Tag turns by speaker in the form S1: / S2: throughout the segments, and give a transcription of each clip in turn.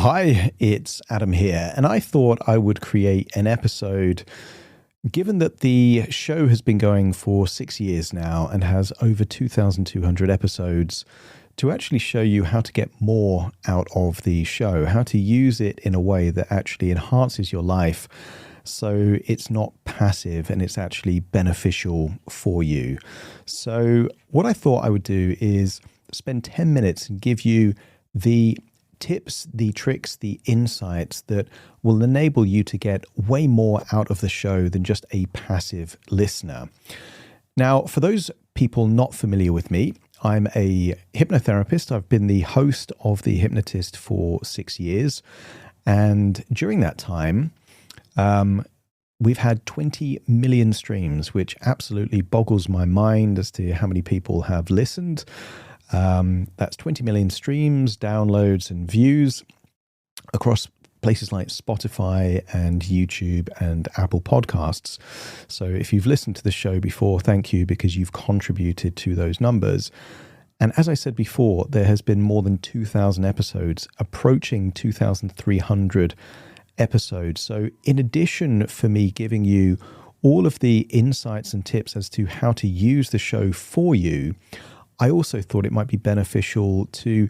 S1: Hi, it's Adam here, and I thought I would create an episode, given that the show has been going for 6 years now and has over 2,200 episodes, to actually show you how to get more out of the show, how to use it in a way that actually enhances your life so it's not passive and it's actually beneficial for you. So what I thought I would do is spend 10 minutes and give you the tips, the tricks, the insights that will enable you to get way more out of the show than just a passive listener. Now, for those people not familiar with me, I'm a hypnotherapist. I've been the host of the Hypnotist for 6 years. And during that time, we've had 20 million streams, which absolutely boggles my mind as to how many people have listened. That's 20 million streams, downloads, and views across places like Spotify and YouTube and Apple Podcasts. So if you've listened to the show before, thank you, because you've contributed to those numbers. And as I said before, there has been more than 2,000 episodes, approaching 2,300 episodes. So in addition for me giving you all of the insights and tips as to how to use the show for you, I also thought it might be beneficial to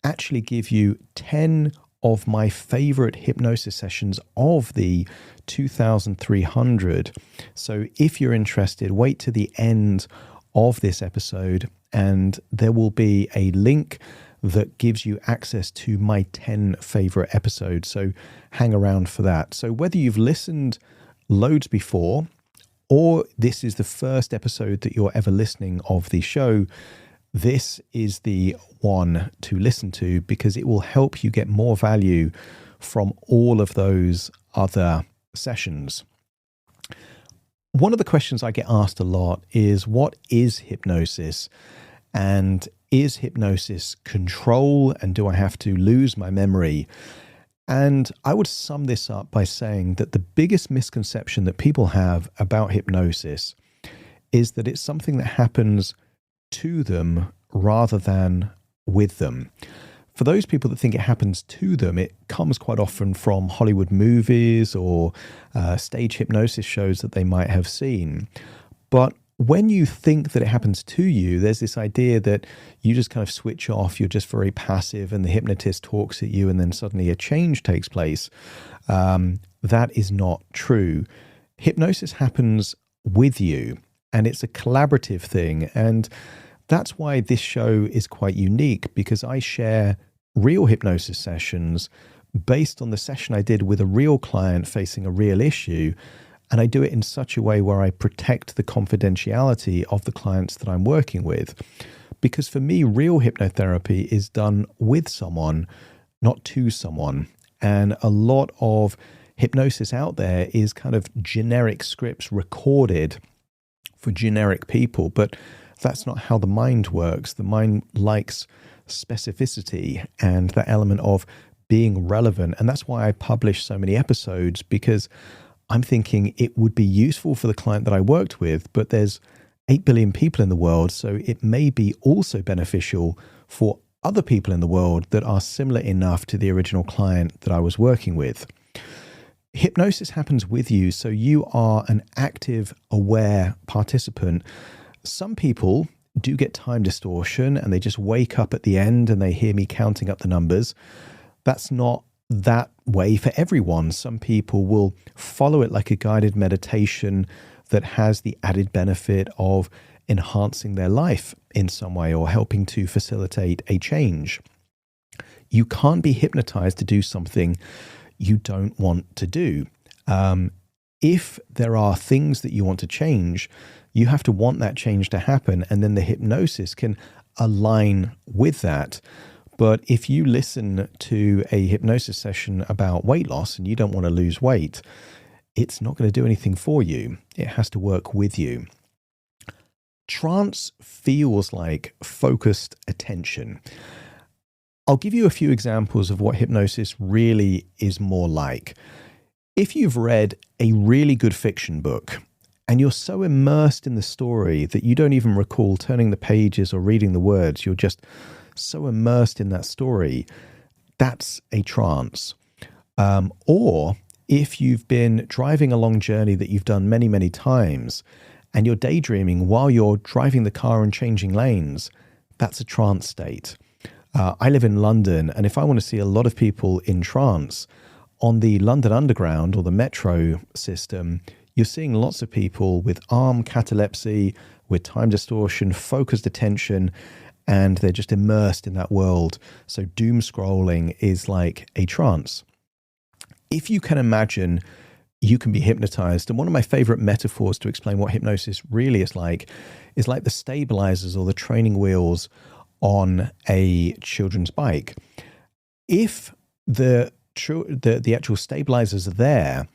S1: actually give you 10 of my favorite hypnosis sessions of the 2,300. So if you're interested, wait to the end of this episode and there will be a link that gives you access to my 10 favorite episodes. So hang around for that. So whether you've listened loads before or this is the first episode that you're ever listening of the show, this is the one to listen to because it will help you get more value from all of those other sessions. One of the questions I get asked a lot is, what is hypnosis? And is hypnosis control? And do I have to lose my memory? And I would sum this up by saying that the biggest misconception that people have about hypnosis is that it's something that happens to them rather than with them. For those people that think it happens to them, it comes quite often from Hollywood movies or stage hypnosis shows that they might have seen. But when you think that it happens to you, there's this idea that you just kind of switch off, you're just very passive and the hypnotist talks at you and then suddenly a change takes place. That is not true. Hypnosis happens with you and it's a collaborative thing. And that's why this show is quite unique, because I share real hypnosis sessions based on the session I did with a real client facing a real issue. And I do it in such a way where I protect the confidentiality of the clients that I'm working with. Because for me, real hypnotherapy is done with someone, not to someone. And a lot of hypnosis out there is kind of generic scripts recorded for generic people, but that's not how the mind works. The mind likes specificity and that element of being relevant. And that's why I publish so many episodes, because I'm thinking it would be useful for the client that I worked with, but there's 8 billion people in the world. So it may be also beneficial for other people in the world that are similar enough to the original client that I was working with. Hypnosis happens with you. So you are an active, aware participant. Some people do get time distortion and they just wake up at the end and they hear me counting up the numbers. That's not that way for everyone. Some people will follow it like a guided meditation that has the added benefit of enhancing their life in some way or helping to facilitate a change. You can't be hypnotized to do something you don't want to do. If there are things that you want to change, you have to want that change to happen, and then the hypnosis can align with that. But if you listen to a hypnosis session about weight loss and you don't want to lose weight, it's not going to do anything for you. It has to work with you. Trance feels like focused attention. I'll give you a few examples of what hypnosis really is more like. If you've read a really good fiction book and you're so immersed in the story that you don't even recall turning the pages or reading the words, you're just so immersed in that story, that's a trance. Or if you've been driving a long journey that you've done many, many times, and you're daydreaming while you're driving the car and changing lanes, that's a trance state. I live in London, and if I want to see a lot of people in trance, on the London Underground or the metro system, you're seeing lots of people with arm catalepsy, with time distortion, focused attention, and they're just immersed in that world. So doom scrolling is like a trance. If you can imagine, you can be hypnotized. And one of my favorite metaphors to explain what hypnosis really is like the stabilizers or the training wheels on a children's bike. If the actual stabilizers are there,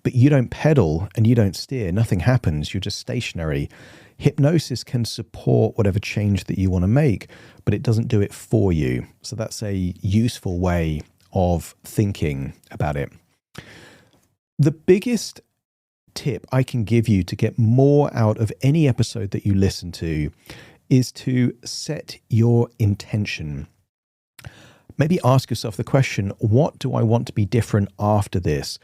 S1: but you don't pedal and you don't steer, nothing happens, you're just stationary. Hypnosis can support whatever change that you want to make, but it doesn't do it for you. So that's a useful way of thinking about it. The biggest tip I can give you to get more out of any episode that you listen to is to set your intention. Maybe ask yourself the question, what do I want to be different after this?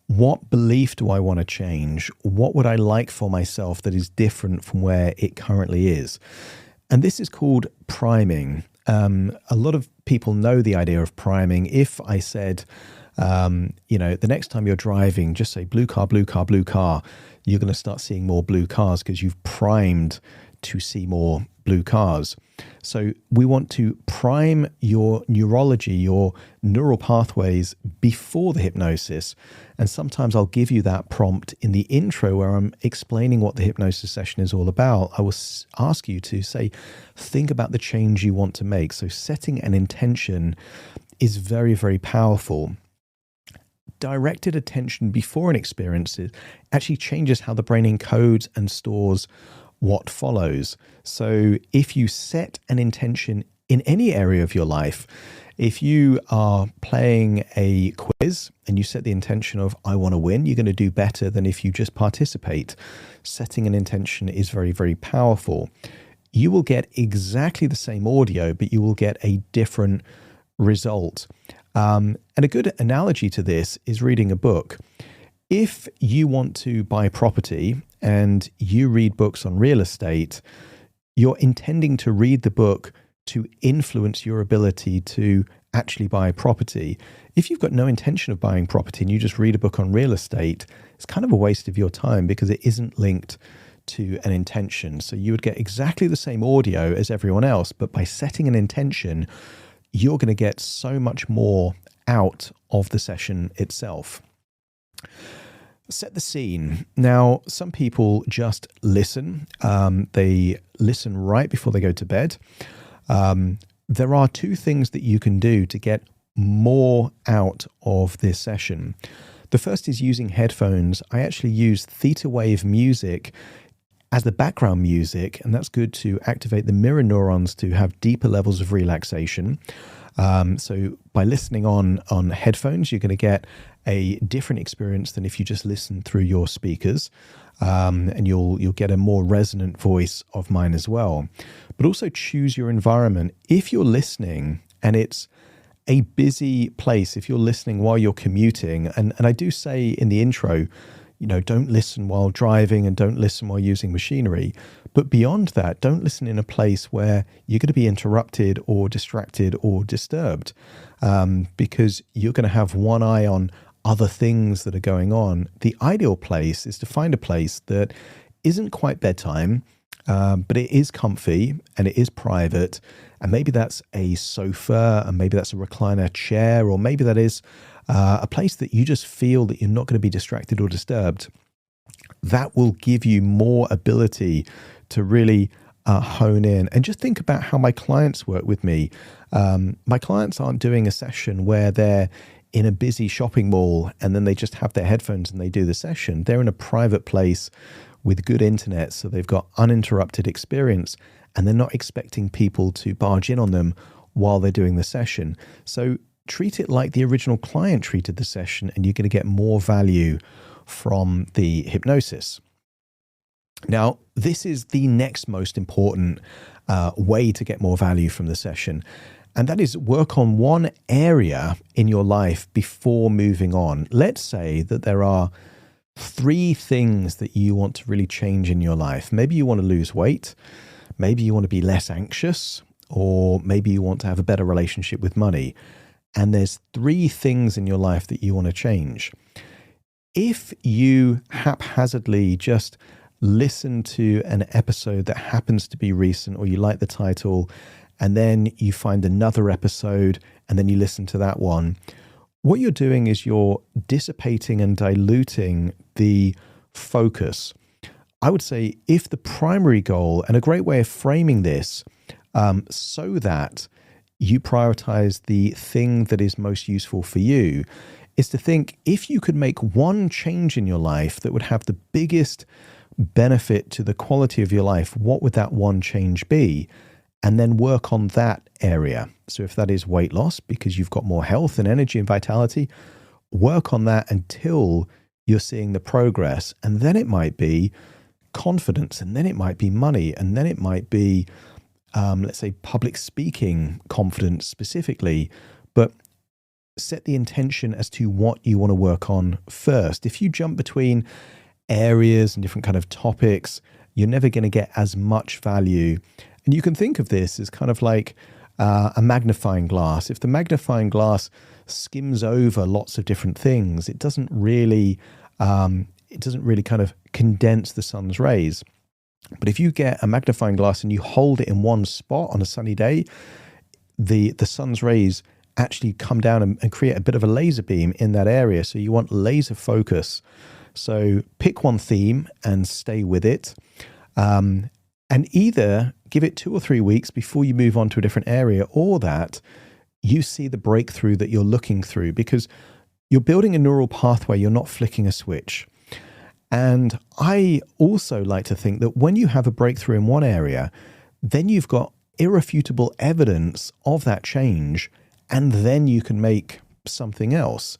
S1: What belief do I want to change? What would I like for myself that is different from where it currently is? And this is called priming. A lot of people know the idea of priming. If I said, the next time you're driving, just say blue car, blue car, blue car, you're going to start seeing more blue cars because you've primed to see more blue cars. So we want to prime your neurology, your neural pathways before the hypnosis. And sometimes I'll give you that prompt in the intro where I'm explaining what the hypnosis session is all about. I will ask you to say, think about the change you want to make. So setting an intention is very, very powerful. Directed attention before an experience actually changes how the brain encodes and stores what follows. So if you set an intention in any area of your life, if you are playing a quiz and you set the intention of, I want to win, you're going to do better than if you just participate. Setting an intention is very, very powerful. You will get exactly the same audio, but you will get a different result. And a good analogy to this is reading a book. If you want to buy property and you read books on real estate, you're intending to read the book to influence your ability to actually buy property. If you've got no intention of buying property and you just read a book on real estate, it's kind of a waste of your time because it isn't linked to an intention. So you would get exactly the same audio as everyone else, but by setting an intention, you're going to get so much more out of the session itself. Set the scene. Now, some people just listen. They listen right before they go to bed. There are two things that you can do to get more out of this session. The first is using headphones. I actually use theta wave music as the background music, and that's good to activate the mirror neurons to have deeper levels of relaxation. So by listening on headphones, you're going to get a different experience than if you just listen through your speakers, and you'll get a more resonant voice of mine as well. But also choose your environment. If you're listening and it's a busy place, if you're listening while you're commuting, and I do say in the intro, don't listen while driving and don't listen while using machinery. But beyond that, don't listen in a place where you're going to be interrupted or distracted or disturbed, because you're going to have one eye on other things that are going on. The ideal place is to find a place that isn't quite bedtime, but it is comfy and it is private. And maybe that's a sofa, and maybe that's a recliner chair, or maybe that is a place that you just feel that you're not going to be distracted or disturbed. That will give you more ability to really hone in. And just think about how my clients work with me. My clients aren't doing a session where they're in a busy shopping mall and then they just have their headphones and they do the session. They're in a private place with good internet, so they've got uninterrupted experience, and they're not expecting people to barge in on them while they're doing the session. So treat it like the original client treated the session, and you're going to get more value from the hypnosis. Now, this is the next most important way to get more value from the session, And that is work on one area in your life before moving on. Let's say that there are 3 things that you want to really change in your life. Maybe you want to lose weight. Maybe you want to be less anxious, or maybe you want to have a better relationship with money. And there's 3 things in your life that you want to change. If you haphazardly just listen to an episode that happens to be recent, or you like the title, and then you find another episode and then you listen to that one, what you're doing is you're dissipating and diluting the focus. I would say if the primary goal, and a great way of framing this so that you prioritize the thing that is most useful for you, is to think, if you could make one change in your life that would have the biggest benefit to the quality of your life, what would that one change be? And then work on that area. So if that is weight loss, because you've got more health and energy and vitality, work on that until you're seeing the progress. And then it might be confidence, and then it might be money, and then it might be, let's say, public speaking confidence specifically. But set the intention as to what you want to work on first. If you jump between areas and different kind of topics, you're never going to get as much value. And you can think of this as kind of like a magnifying glass. If the magnifying glass skims over lots of different things, it doesn't really kind of condense the sun's rays. But if you get a magnifying glass and you hold it in one spot on a sunny day, the sun's rays actually come down and create a bit of a laser beam in that area. So you want laser focus. So pick one theme and stay with it. And either give it 2 or 3 weeks before you move on to a different area, or that you see the breakthrough that you're looking through, because you're building a neural pathway. You're not flicking a switch. And I also like to think that when you have a breakthrough in one area, then you've got irrefutable evidence of that change, and then you can make something else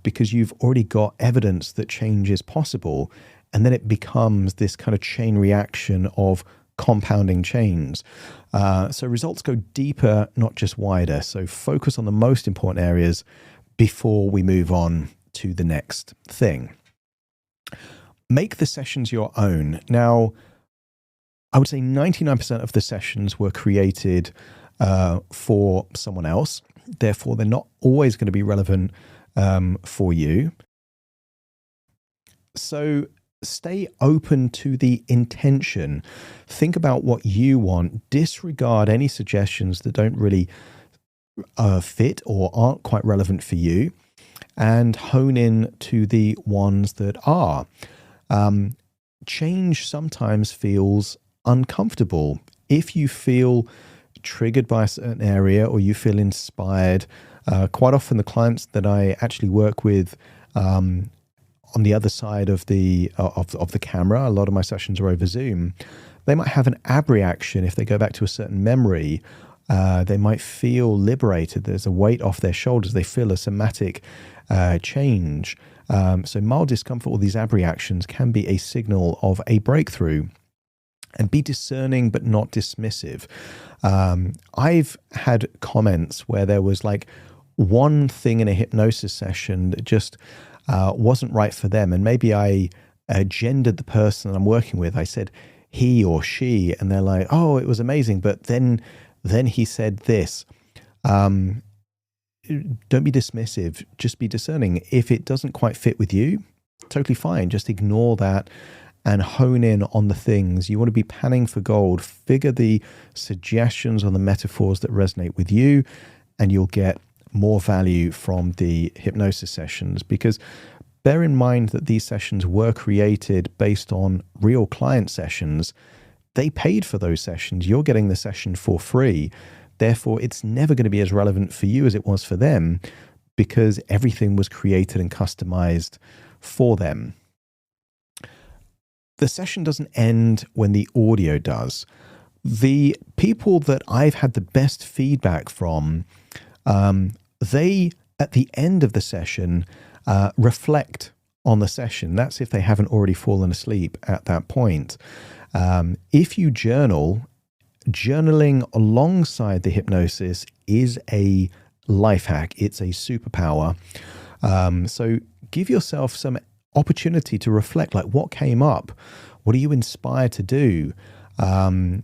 S1: because you've already got evidence that change is possible. And then it becomes this kind of chain reaction of compounding chains. So results go deeper, not just wider. So focus on the most important areas before we move on to the next thing. Make the sessions your own. Now, I would say 99% of the sessions were created for someone else. Therefore, they're not always going to be relevant for you. So stay open to the intention. Think about what you want. Disregard any suggestions that don't really fit or aren't quite relevant for you, and hone in to the ones that are. Change sometimes feels uncomfortable. If you feel triggered by a certain area, or you feel inspired, quite often the clients that I actually work with on the other side of the camera, a lot of my sessions are over Zoom, they might have an ab reaction if they go back to a certain memory. They might feel liberated. There's a weight off their shoulders. They feel a somatic change. So mild discomfort or these ab reactions can be a signal of a breakthrough. And be discerning but not dismissive. I've had comments where there was like one thing in a hypnosis session that just wasn't right for them. And maybe I gendered the person I'm working with. I said he or she, and they're like, oh, it was amazing. But then he said this. Don't be dismissive. Just be discerning. If it doesn't quite fit with you, totally fine. Just ignore that and hone in on the things. You want to be panning for gold. Figure the suggestions or the metaphors that resonate with you, and you'll get more value from the hypnosis sessions. Because bear in mind that these sessions were created based on real client sessions. They paid for those sessions. You're getting the session for free. Therefore, it's never going to be as relevant for you as it was for them, because everything was created and customized for them. The session doesn't end when the audio does. The people that I've had the best feedback from, they, at the end of the session, reflect on the session. That's if they haven't already fallen asleep at that point. If you journal journaling alongside the hypnosis is a life hack. It's a superpower. So give yourself some opportunity to reflect, like what came up? What are you inspired to do? And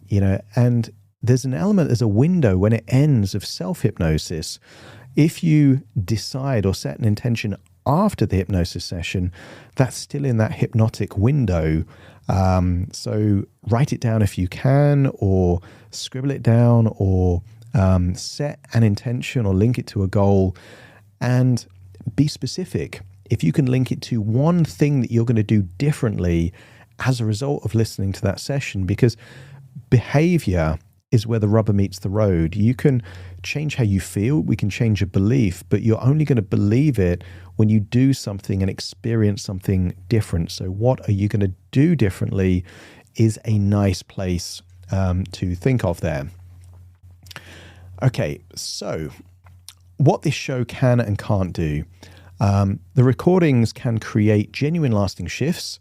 S1: there's an element, there's a window when it ends of self-hypnosis. If you decide or set an intention after the hypnosis session, that's still in that hypnotic window. So write it down if you can, or scribble it down, or set an intention or link it to a goal, and be specific. If you can link it to one thing that you're going to do differently as a result of listening to that session, because behavior is where the rubber meets the road. You can change how you feel, we can change a belief, but you're only going to believe it when you do something and experience something different. So what are you going to do differently is a nice place to think of there. Okay, so what this show can and can't do. The recordings can create genuine lasting shifts.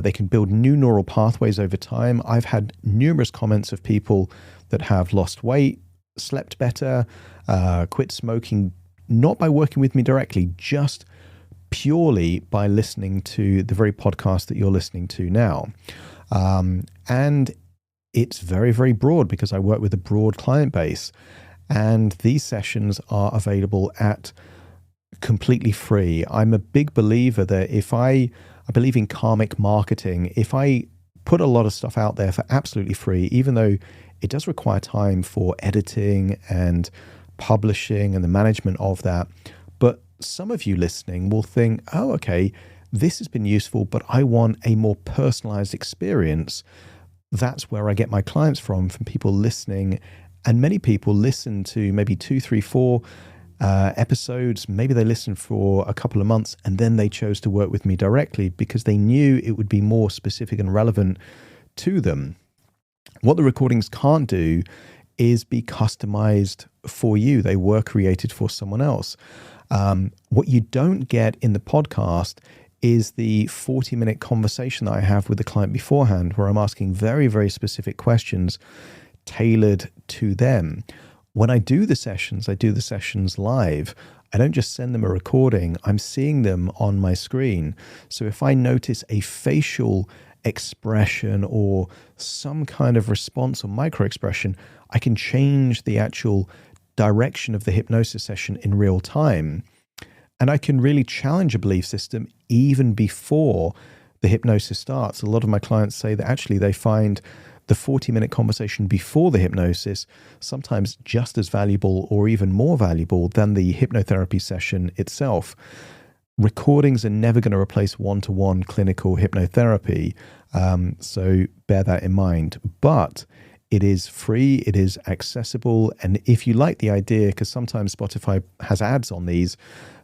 S1: They can build new neural pathways over time. I've had numerous comments of people that have lost weight, slept better, quit smoking, not by working with me directly, just purely by listening to the very podcast that you're listening to now. And it's very, very broad because I work with a broad client base. And these sessions are available at completely free. I'm a big believer that I believe in karmic marketing. If I put a lot of stuff out there for absolutely free, even though it does require time for editing and publishing and the management of that, but some of you listening will think, oh, okay, this has been useful, but I want a more personalized experience. That's where I get my clients from people listening. And many people listen to maybe 2, 3, 4 episodes. Maybe they listened for a couple of months and then they chose to work with me directly because they knew it would be more specific and relevant to them. What the recordings can't do is be customized for you. They were created for someone else. What you don't get in the podcast is the 40-minute conversation that I have with the client beforehand, where I'm asking very, very specific questions tailored to them. When I do the sessions live. I don't just send them a recording, I'm seeing them on my screen. So if I notice a facial expression or some kind of response or micro expression, I can change the actual direction of the hypnosis session in real time. And I can really challenge a belief system even before the hypnosis starts. A lot of my clients say that actually they find the 40-minute conversation before the hypnosis sometimes just as valuable or even more valuable than the hypnotherapy session itself. Recordings are never going to replace one-to-one clinical hypnotherapy, so bear that in mind. But it is free, it is accessible, and if you like the idea, because sometimes Spotify has ads on these,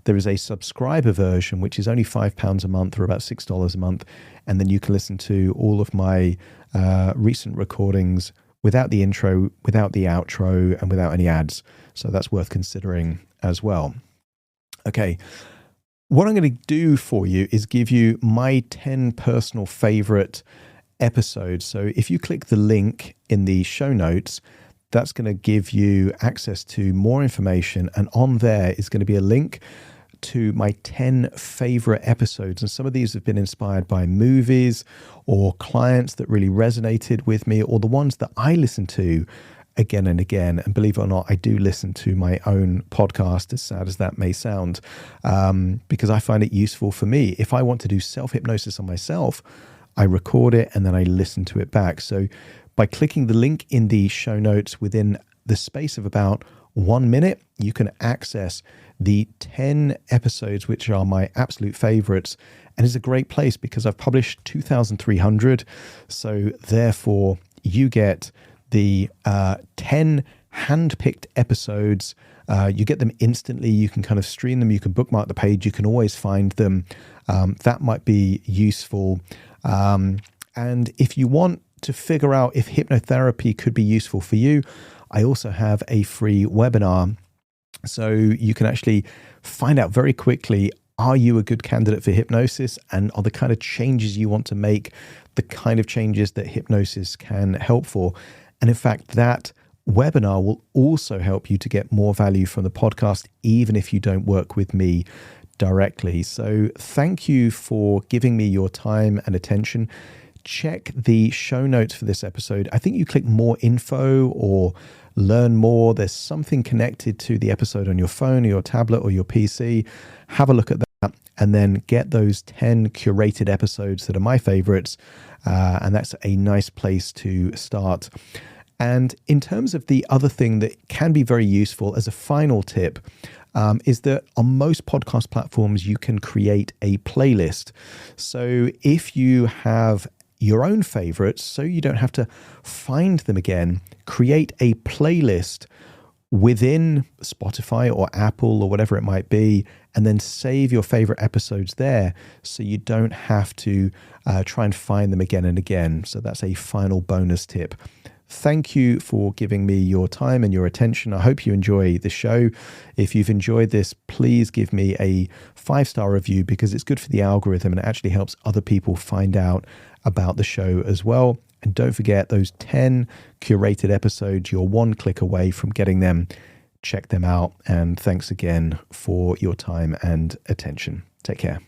S1: there is a subscriber version, which is only £5 a month or about $6 a month, and then you can listen to all of my recent recordings without the intro, without the outro, and without any ads. So that's worth considering as well. Okay, what I'm going to do for you is give you my 10 personal favorite episodes. So if you click the link in the show notes, that's going to give you access to more information. And on there is going to be a link to my 10 favorite episodes. And some of these have been inspired by movies or clients that really resonated with me, or the ones that I listen to again and again. And believe it or not, I do listen to my own podcast, as sad as that may sound, because I find it useful for me. If I want to do self-hypnosis on myself, I record it and then I listen to it back. So by clicking the link in the show notes, within the space of about 1 minute, you can access the 10 episodes, which are my absolute favorites. And it's a great place because I've published 2,300. So therefore, you get the 10 hand-picked episodes. You get them instantly. You can kind of stream them. You can bookmark the page. You can always find them. That might be useful. And if you want to figure out if hypnotherapy could be useful for you, I also have a free webinar. So you can actually find out very quickly, are you a good candidate for hypnosis? And are the kind of changes you want to make the kind of changes that hypnosis can help for? And in fact, that webinar will also help you to get more value from the podcast, even if you don't work with me directly. So thank you for giving me your time and attention. Check the show notes for this episode. I think you click more info or learn more. There's something connected to the episode on your phone or your tablet or your PC. Have a look at that and then get those 10 curated episodes that are my favorites. And that's a nice place to start. And in terms of the other thing that can be very useful as a final tip, is that on most podcast platforms, you can create a playlist. So if you have your own favorites, so you don't have to find them again, create a playlist within Spotify or Apple or whatever it might be, and then save your favorite episodes there so you don't have to try and find them again and again. So that's a final bonus tip. Thank you for giving me your time and your attention. I hope you enjoy the show. If you've enjoyed this, please give me a 5-star review because it's good for the algorithm and it actually helps other people find out about the show as well. And don't forget those 10 curated episodes, you're one click away from getting them. Check them out. And thanks again for your time and attention. Take care.